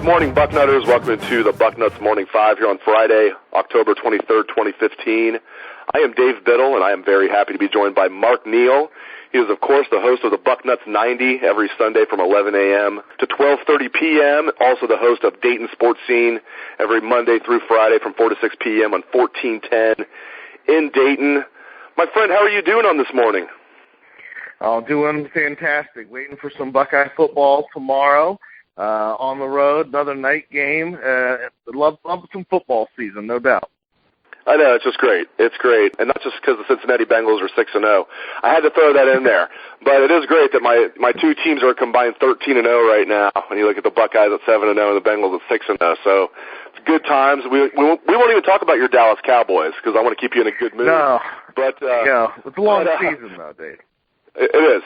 morning, Bucknutters. Welcome to the Bucknuts Morning 5 here on Friday, October 23rd, 2015. I am Dave Biddle, and I am very happy to be joined by Mark Neal. He is, of course, the host of the Bucknuts 90 every Sunday from 11 a.m. to 12:30 p.m., also the host of Dayton Sports Scene every Monday through Friday from 4 to 6 p.m. on 1410 in Dayton. My friend, how are you doing on this morning? Oh, doing fantastic. Waiting for some Buckeye football tomorrow. On the road, another night game. Love some football season, no doubt. I know, it's just great. It's great. And not just because the Cincinnati Bengals are 6-0. I had to throw that in there. But it is great that my two teams are combined 13-0 right now. When you look at the Buckeyes at 7-0 and the Bengals at 6-0. So it's good times. We won't even talk about your Dallas Cowboys because I want to keep you in a good mood. No. But, yeah, it's a long season, though, Dave. It is.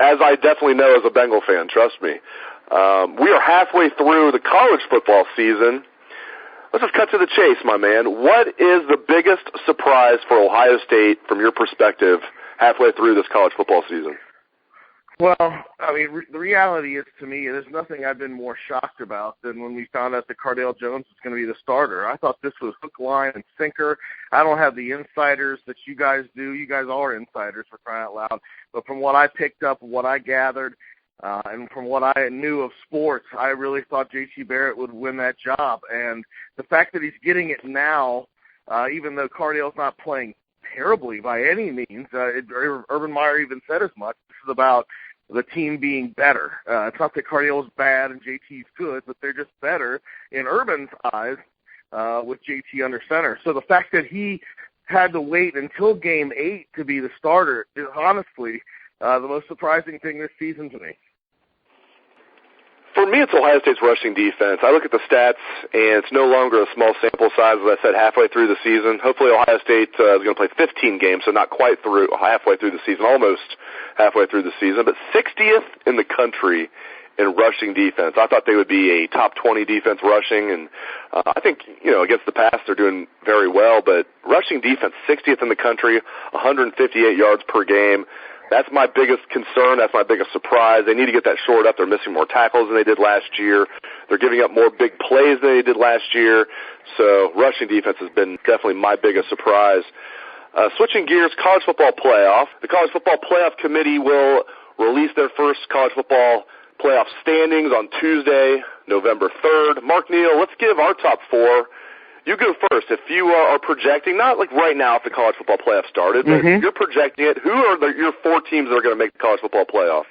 As I definitely know as a Bengal fan, trust me. We are halfway through the college football season. Let's just cut to the chase, my man. What is the biggest surprise for Ohio State from your perspective halfway through this college football season? Well, I mean, the reality is, to me, there's nothing I've been more shocked about than when we found out that Cardale Jones was going to be the starter. I thought this was hook, line, and sinker. I don't have the insiders that you guys do. You guys are insiders, for crying out loud. But from what I picked up, what I gathered, and from what I knew of sports, I really thought J.T. Barrett would win that job. And the fact that he's getting it now, even though Cardale's not playing terribly by any means, Urban Meyer even said as much. This is about the team being better. It's not that Cardale's bad and JT's good, but they're just better in Urban's eyes with JT under center. So the fact that he had to wait until Game 8 to be the starter is honestly the most surprising thing this season to me. For me, it's Ohio State's rushing defense. I look at the stats, and it's no longer a small sample size, as I said, halfway through the season. Hopefully Ohio State is going to play 15 games, so not quite halfway through the season, almost halfway through the season, but 60th in the country in rushing defense. I thought they would be a top 20 defense rushing, and I think, against the pass they're doing very well, but rushing defense, 60th in the country, 158 yards per game. That's my biggest concern. That's my biggest surprise. They need to get that shored up. They're missing more tackles than they did last year. They're giving up more big plays than they did last year. So rushing defense has been definitely my biggest surprise. Switching gears, college football playoff. The College Football Playoff Committee will release their first college football playoff standings on Tuesday, November 3rd. Mark Neal, let's give our top four. You go first. If you are projecting, not like right now if the college football playoff started, but if you're projecting it, who are your four teams that are going to make the college football playoff?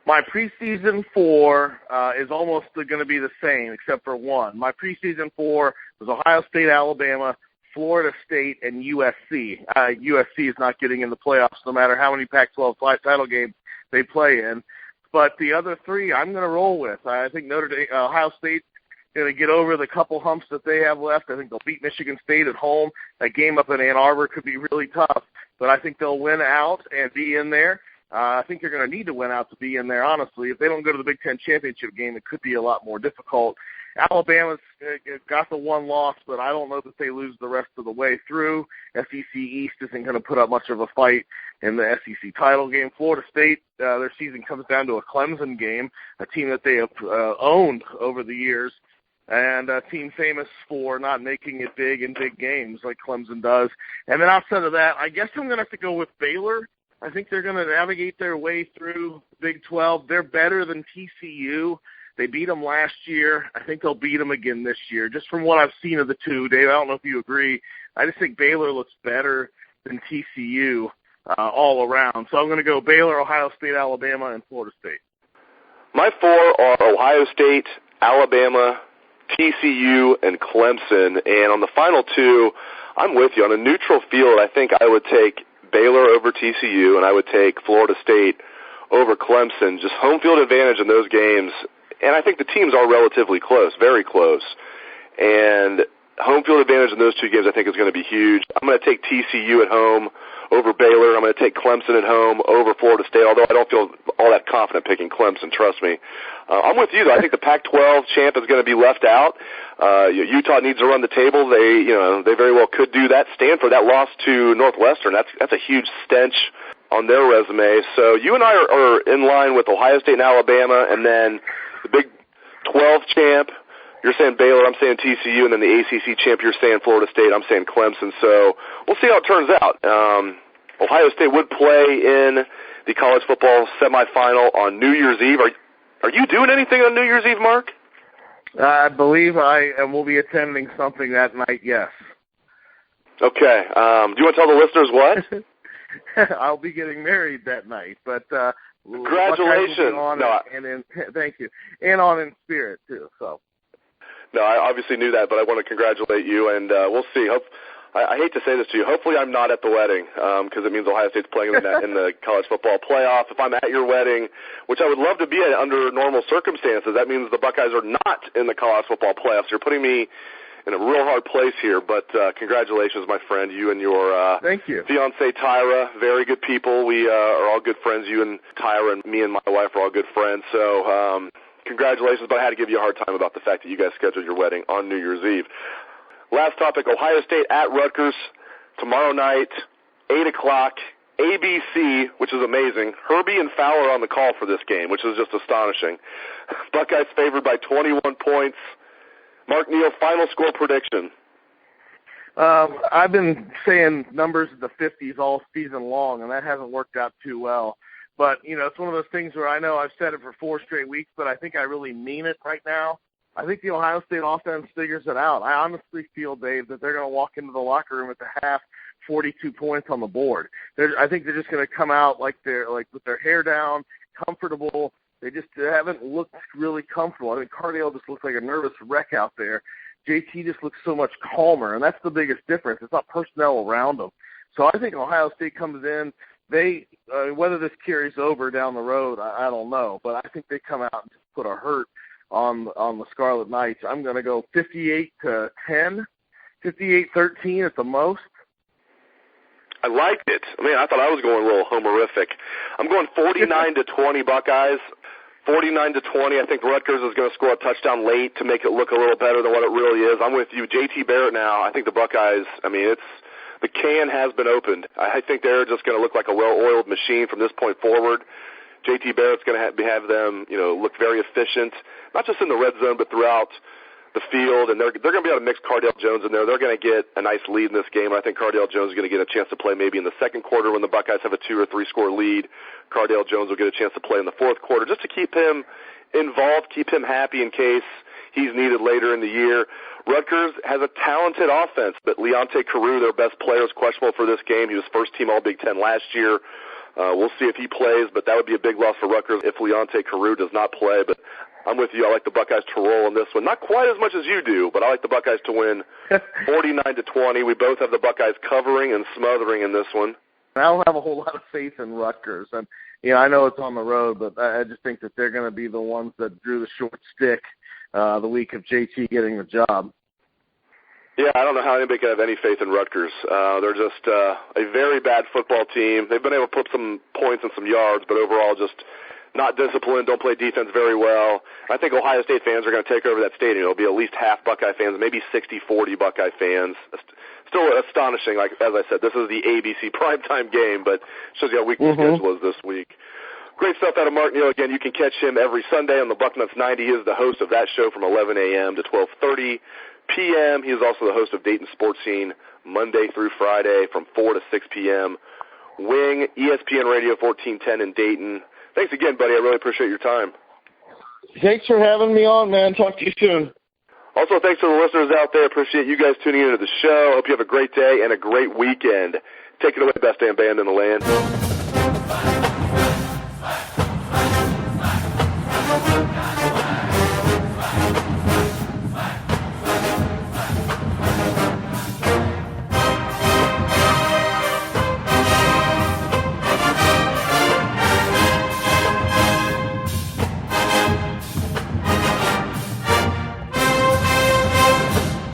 My preseason four is almost going to be the same except for one. My preseason four was Ohio State, Alabama, Florida State, and USC. USC is not getting in the playoffs no matter how many Pac-12 title games they play in. But the other three I'm going to roll with. I think Ohio State going to get over the couple humps that they have left. I think they'll beat Michigan State at home. That game up in Ann Arbor could be really tough, but I think they'll win out and be in there. I think they're going to need to win out to be in there, honestly. If they don't go to the Big Ten championship game, it could be a lot more difficult. Alabama's got the one loss, but I don't know that they lose the rest of the way through. SEC East isn't going to put up much of a fight in the SEC title game. Florida State, their season comes down to a Clemson game, a team that they have owned over the years, and a team famous for not making it big in big games like Clemson does. And then outside of that, I guess I'm going to have to go with Baylor. I think they're going to navigate their way through Big 12. They're better than TCU. They beat them last year. I think they'll beat them again this year, just from what I've seen of the two. Dave, I don't know if you agree. I just think Baylor looks better than TCU all around. So I'm going to go Baylor, Ohio State, Alabama, and Florida State. My four are Ohio State, Alabama, TCU, and Clemson. And on the final two, I'm with you. On a neutral field, I think I would take Baylor over TCU, and I would take Florida State over Clemson. Just home field advantage in those games. And I think the teams are relatively close, very close. And home field advantage in those two games I think is going to be huge. I'm going to take TCU at home over Baylor. I'm going to take Clemson at home over Florida State, although I don't feel all that confident picking Clemson, trust me. I'm with you, though. I think the Pac-12 champ is going to be left out. Utah needs to run the table. They very well could do that. Stanford, that loss to Northwestern, that's a huge stench on their resume. So you and I are in line with Ohio State and Alabama, and then the Big 12 champ, you're saying Baylor, I'm saying TCU, and then the ACC champ, you're saying Florida State, I'm saying Clemson. So we'll see how it turns out. Ohio State would play in the college football semifinal on New Year's Eve. Are you doing anything on New Year's Eve, Mark? I believe I will be attending something that night, yes. Okay. Do you want to tell the listeners what? I'll be getting married that night, but congratulations! Thank you, and on in spirit too. So, no, I obviously knew that, but I want to congratulate you, and we'll see. I hate to say this to you. Hopefully, I'm not at the wedding because it means Ohio State's playing in the college football playoff. If I'm at your wedding, which I would love to be at under normal circumstances, that means the Buckeyes are not in the college football playoffs. You're putting me in a real hard place here, but congratulations, my friend, you and your Thank you. Fiancée Tyra, very good people. We are all good friends. You and Tyra and me and my wife are all good friends. So congratulations, but I had to give you a hard time about the fact that you guys scheduled your wedding on New Year's Eve. Last topic, Ohio State at Rutgers tomorrow night, 8 o'clock, ABC, which is amazing. Herbie and Fowler on the call for this game, which is just astonishing. Buckeyes favored by 21 points. Mark Neal, final score prediction. I've been saying numbers in the 50s all season long, and that hasn't worked out too well. But, it's one of those things where I know I've said it for 4 straight weeks, but I think I really mean it right now. I think the Ohio State offense figures it out. I honestly feel, Dave, that they're going to walk into the locker room at the half, 42 points on the board. I think they're just going to come out like with their hair down, comfortable. They haven't looked really comfortable. I think Cardale just looks like a nervous wreck out there. JT just looks so much calmer, and that's the biggest difference. It's not personnel around them. So I think Ohio State comes in. Whether this carries over down the road, I don't know, but I think they come out and just put a hurt on the Scarlet Knights. I'm going to go 58-10, 58-13 at the most. I liked it. I thought I was going a little homerific. I'm going 49-20 Buckeyes. 49-20. I think Rutgers is going to score a touchdown late to make it look a little better than what it really is. I'm with you. JT Barrett now. I think the Buckeyes, the can has been opened. I think they're just going to look like a well-oiled machine from this point forward. JT Barrett's going to have them, look very efficient, not just in the red zone, but throughout the field. And they're going to be able to mix Cardale Jones in there. They're going to get a nice lead in this game. I think Cardale Jones is going to get a chance to play maybe in the second quarter when the Buckeyes have a 2 or 3 score lead. Cardale Jones will get a chance to play in the fourth quarter just to keep him involved, keep him happy in case he's needed later in the year. Rutgers has a talented offense, but Leonte Carew, their best player, is questionable for this game. He was first team All-Big Ten last year. We'll see if he plays, but that would be a big loss for Rutgers if Leonte Carew does not play. But I'm with you. I like the Buckeyes to roll in this one. Not quite as much as you do, but I like the Buckeyes to win 49-20. We both have the Buckeyes covering and smothering in this one. I don't have a whole lot of faith in Rutgers. And, I know it's on the road, but I just think that they're going to be the ones that drew the short stick the week of JT getting the job. Yeah, I don't know how anybody can have any faith in Rutgers. They're just a very bad football team. They've been able to put some points and some yards, but overall just not disciplined, don't play defense very well. I think Ohio State fans are going to take over that stadium. It'll be at least half Buckeye fans, maybe 60-40 Buckeye fans. Still astonishing. Like as I said, this is the ABC primetime game, but shows you how weak the schedule is this week. Great stuff out of Mark Neal. Again, you can catch him every Sunday on the Bucknuts 90. He is the host of that show from 11 a.m. to 12:30 p.m. He is also the host of Dayton Sports Scene Monday through Friday from 4 to 6 p.m. Wing, ESPN Radio 1410 in Dayton. Thanks again, buddy. I really appreciate your time. Thanks for having me on, man. Talk to you soon. Also, thanks to the listeners out there. Appreciate you guys tuning into the show. Hope you have a great day and a great weekend. Take it away, best damn band in the land.